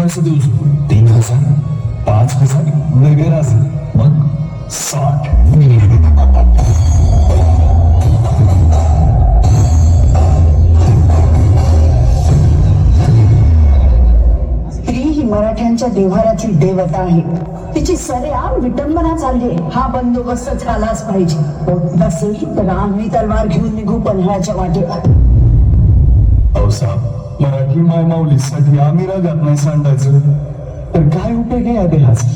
पैसे देऊ शकतो. 3000 5000 वगैरे मग 60. स्त्री ही मराठ्यांच्या देव्हाऱ्याची देवता आहे. तिची सरेआम विटंबना चालली. हा बंदोबस्त झालाच पाहिजे. होत नसेल तर आम्ही तलवार घेऊन निघू पन्हाळ्याच्या वाटेवर. साहेब, मराठी माय माऊलीसाठी आम्ही रगात नाही सांडायचं तर काय उपयोग आहे या देहाचा?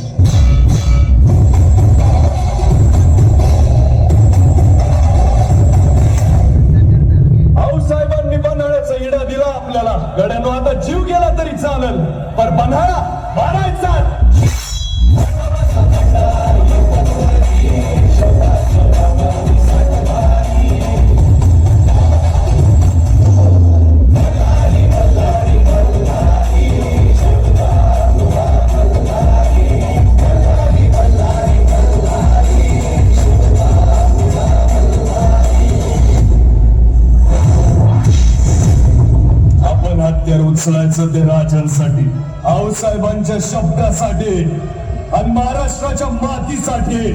साहेबांनी पन्हाळ्याचा इडा दिला आपल्याला. गड्यानो आता जीव गेला तरी चालेल, पण पन्हाळा मारायचा. हत्यार उचलायचं ते राजांसाठी, आऊसाहेबांच्या शब्दासाठी आणि महाराष्ट्राच्या मातीसाठी.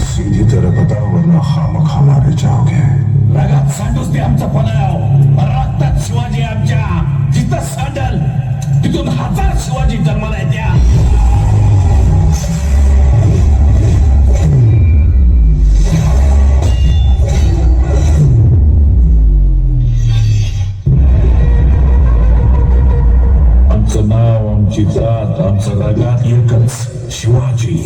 सीधी तरह बताओ वरना खामख हमारे जाओगे. रगात सांडूच दे आमचा पणाव. रक्तात शिवाजी आमच्या. जिथं सांडल तिथून 1000 शिवाजी जन्माला येत्या. आमचं नाव, आमची जात, आमचं रगात एकच शिवाजी.